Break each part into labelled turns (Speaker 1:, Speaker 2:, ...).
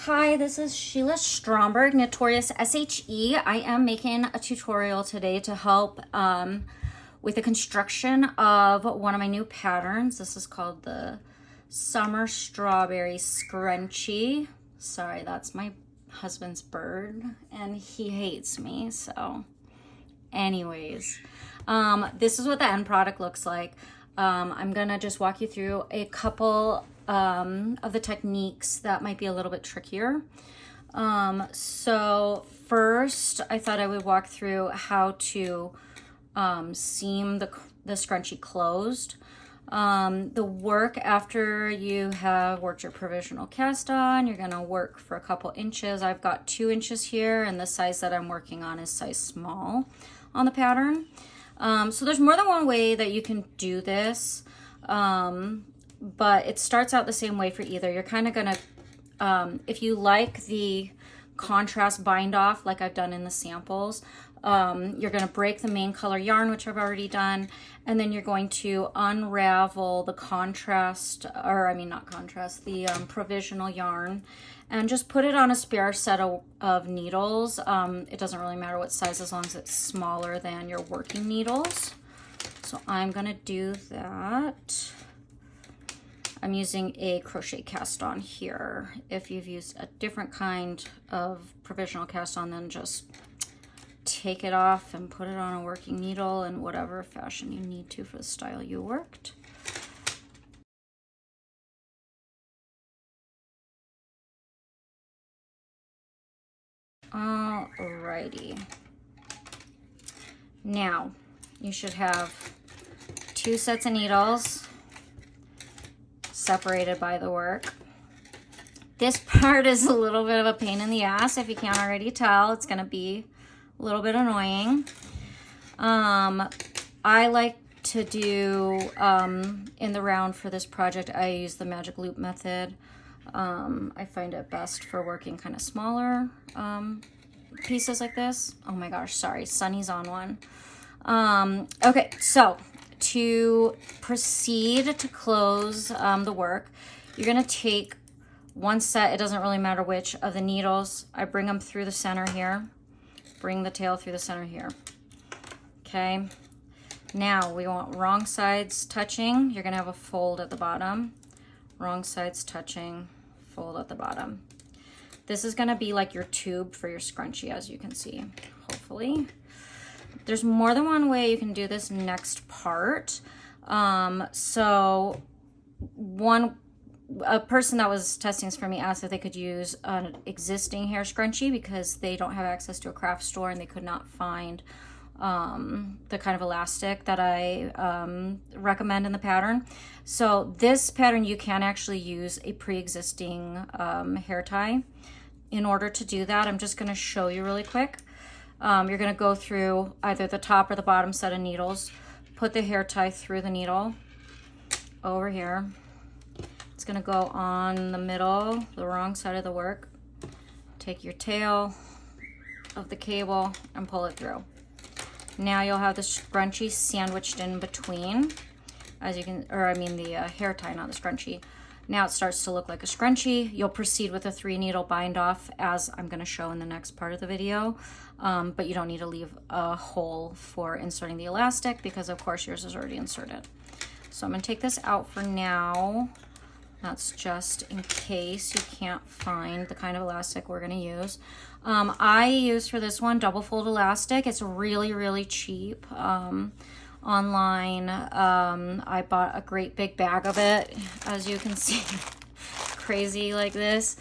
Speaker 1: Hi, this is Sheila Stromberg, Notorious SHE. I am making a tutorial today to help with the construction of one of my new patterns. This is called the Summer Strawberry Scrunchie. Sorry, that's my husband's bird and he hates me, so anyways. This is what the end product looks like. I'm gonna just walk you through a couple of the techniques that might be a little bit trickier. So first I thought I would walk through how to seam the scrunchie closed. The work after you have worked your provisional cast on, you're gonna work for a couple inches. I've got 2 inches here, and the size that I'm working on is size small on the pattern. So there's more than one way that you can do this, but it starts out the same way for either. You're kind of gonna, if you like the contrast bind off like I've done in the samples, you're gonna break the main color yarn, which I've already done, and then you're going to unravel the contrast, or I mean not contrast, the provisional yarn, and just put it on a spare set of needles. It doesn't really matter what size as long as it's smaller than your working needles. So I'm gonna do that. I'm using a crochet cast on here. If you've used a different kind of provisional cast on, then just take it off and put it on a working needle in whatever fashion you need to for the style you worked. Alrighty. Now, you should have 2 sets of needles separated by the work. This part is a little bit of a pain in the ass. If you can't already tell, it's gonna be a little bit annoying. I like to do, in the round for this project, I use the magic loop method. I find it best for working kind of smaller pieces like this. Oh my gosh, sorry, Sunny's on one. Okay, so to proceed to close the work, you're gonna take one set, it doesn't really matter which, of the needles. I bring them through the center here, bring the tail through the center here. Okay, now we want wrong sides touching. You're gonna have a fold at the bottom. Wrong sides touching, fold at the bottom. This is gonna be like your tube for your scrunchie, as you can see, hopefully. There's more than one way you can do this next part. So a person that was testing this for me asked if they could use an existing hair scrunchie because they don't have access to a craft store and they could not find the kind of elastic that I recommend in the pattern. So this pattern, you can actually use a pre-existing hair tie. In order to do that, I'm just gonna show you really quick. You're gonna go through either the top or the bottom set of needles, put the hair tie through the needle over here. It's gonna go on the middle, the wrong side of the work. Take your tail of the cable and pull it through. Now you'll have the scrunchie sandwiched in between, as you can, or I mean the hair tie, not the scrunchie. Now it starts to look like a scrunchie. You'll proceed with a 3-needle bind off, as I'm gonna show in the next part of the video. But you don't need to leave a hole for inserting the elastic because of course yours is already inserted. So I'm gonna take this out for now. That's just in case you can't find the kind of elastic we're gonna use. I use for this one double fold elastic. It's really, really cheap. Online, I bought a great big bag of it, as you can see, crazy like this,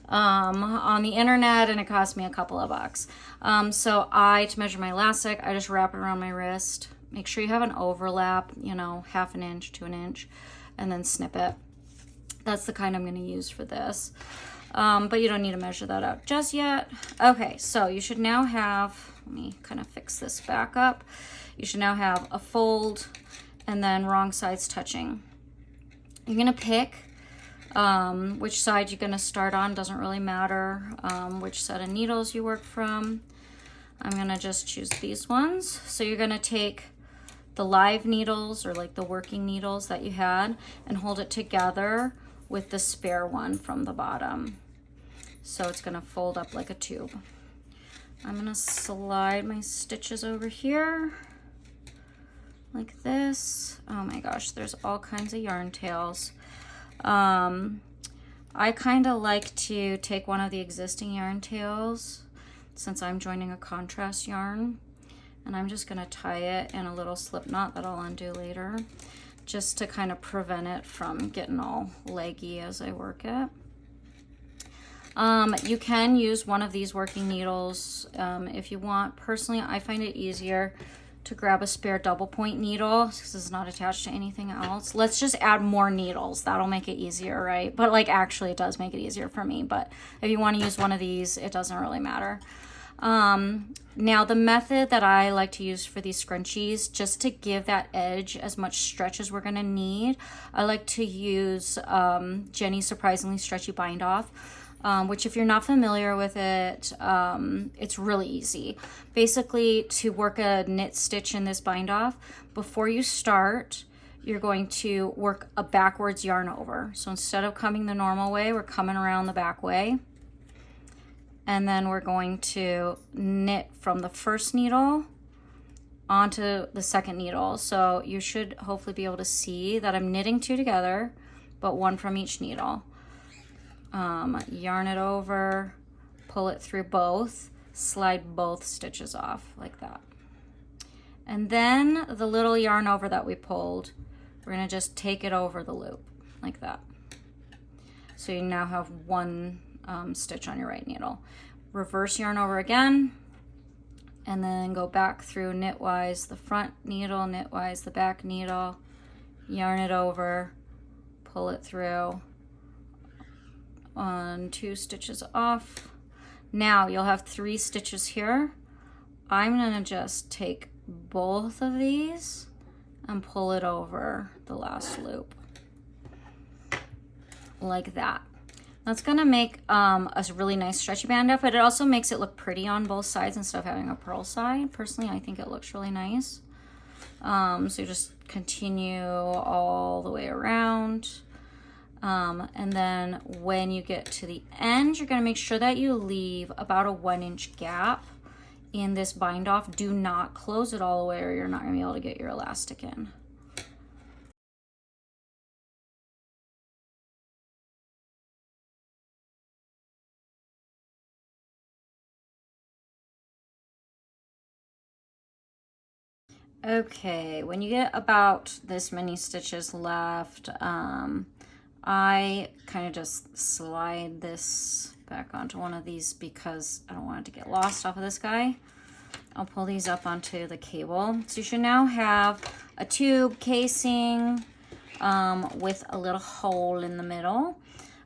Speaker 1: on the internet, and it cost me a couple of bucks. So to measure my elastic, I just wrap it around my wrist. Make sure you have an overlap, you know, 1/2 inch to 1 inch, and then snip it. That's the kind I'm gonna use for this. But you don't need to measure that out just yet. Okay, so you should now have, let me kind of fix this back up. You should now have a fold and then wrong sides touching. You're gonna pick which side you're gonna start on. Doesn't really matter which set of needles you work from. I'm gonna just choose these ones. So you're gonna take the live needles, or like the working needles that you had, and hold it together with the spare one from the bottom. So it's gonna fold up like a tube. I'm gonna slide my stitches over here like this. Oh my gosh, there's all kinds of yarn tails. I kind of like to take one of the existing yarn tails since I'm joining a contrast yarn, and I'm just gonna tie it in a little slip knot that I'll undo later, just to kind of prevent it from getting all leggy as I work it. You can use one of these working needles if you want. Personally, I find it easier to grab a spare double point needle because it's not attached to anything else. Let's just add more needles. That'll make it easier, right? But like actually it does make it easier for me. But if you want to use one of these, it doesn't really matter. Now the method that I like to use for these scrunchies, just to give that edge as much stretch as we're going to need, I like to use Jenny's Surprisingly Stretchy Bind Off. Which if you're not familiar with it, it's really easy. Basically, to work a knit stitch in this bind off, before you start, you're going to work a backwards yarn over. So instead of coming the normal way, we're coming around the back way. And then we're going to knit from the first needle onto the second needle. So you should hopefully be able to see that I'm knitting two together, but one from each needle. Yarn it over, pull it through both, slide both stitches off like that. And then the little yarn over that we pulled, we're going to just take it over the loop like that. So you now have one stitch on your right needle. Reverse yarn over again, and then go back through knitwise the front needle, knitwise the back needle, yarn it over, pull it through, on two stitches off. Now you'll have three stitches here. I'm gonna just take both of these and pull it over the last loop like that. That's gonna make a really nice stretchy band up, but it also makes it look pretty on both sides instead of having a purl side. Personally, I think it looks really nice. So you just continue all the way around. And then when you get to the end, you're going to make sure that you leave about a 1-inch gap in this bind off. Do not close it all the way or you're not going to be able to get your elastic in. Okay, when you get about this many stitches left, I kind of just slide this back onto one of these because I don't want it to get lost off of this guy. I'll pull these up onto the cable. So you should now have a tube casing with a little hole in the middle.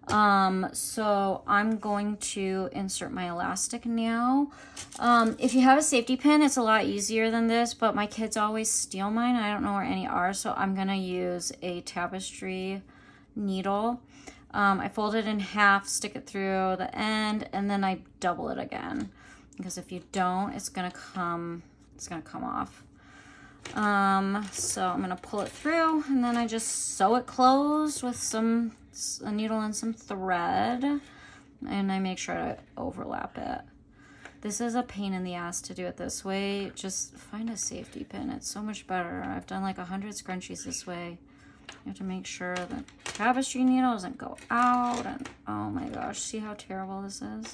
Speaker 1: So I'm going to insert my elastic now. If you have a safety pin, it's a lot easier than this, but my kids always steal mine. I don't know where any are, so I'm gonna use a tapestry needle. I fold it in half, stick it through the end, and then I double it again, because if you don't, it's gonna come off. So I'm gonna pull it through, and then I just sew it closed with a needle and some thread, and I make sure to overlap it. This is a pain in the ass to do it this way. Just find a safety pin. It's so much better. I've done like 100 scrunchies this way. You have to make sure the tapestry needle doesn't go out, and oh my gosh, see how terrible this is?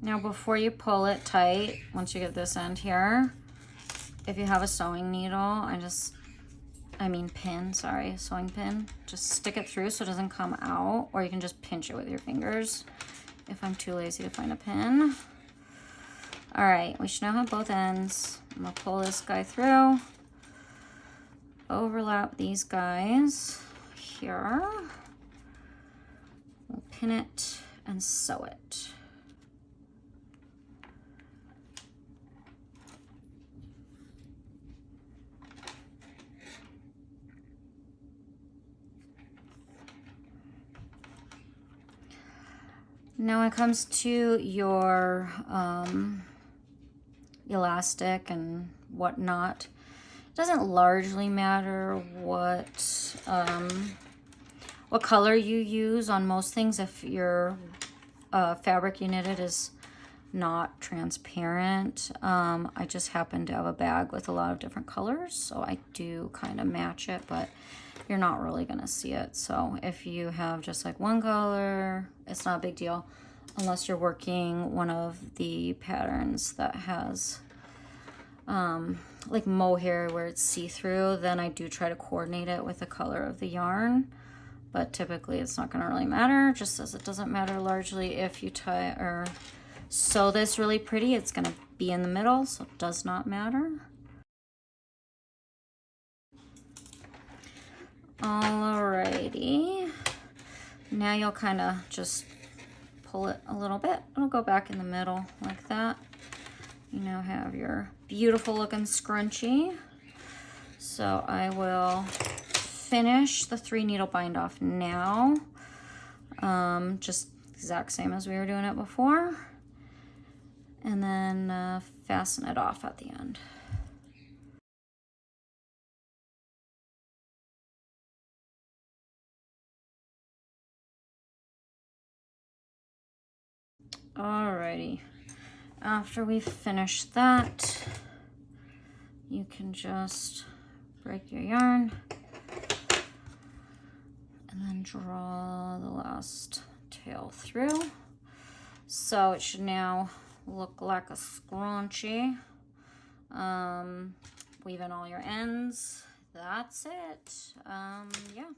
Speaker 1: Now before you pull it tight, once you get this end here, if you have a sewing needle, sewing pin, just stick it through so it doesn't come out, or you can just pinch it with your fingers if I'm too lazy to find a pin. All right, we should now have both ends. I'm gonna pull this guy through, overlap these guys here, we'll pin it and sew it. Now when it comes to your elastic and whatnot, it doesn't largely matter what color you use on most things if your fabric you knitted is not transparent. I just happen to have a bag with a lot of different colors, so I do kind of match it, but you're not really gonna see it. So if you have just like one color, it's not a big deal unless you're working one of the patterns that has like mohair where it's see-through. Then I do try to coordinate it with the color of the yarn, but typically it's not going to really matter, just as it doesn't matter largely if you tie or sew this really pretty. It's going to be in the middle, so it does not matter. Alrighty, now you'll kind of just pull it a little bit. It'll go back in the middle like that. You now have your beautiful looking scrunchie. So I will finish the 3 needle bind off now. Just exact same as we were doing it before. And then fasten it off at the end. Alrighty. After we finish that, you can just break your yarn and then draw the last tail through. So it should now look like a scrunchie. Weave in all your ends. That's it. Yeah.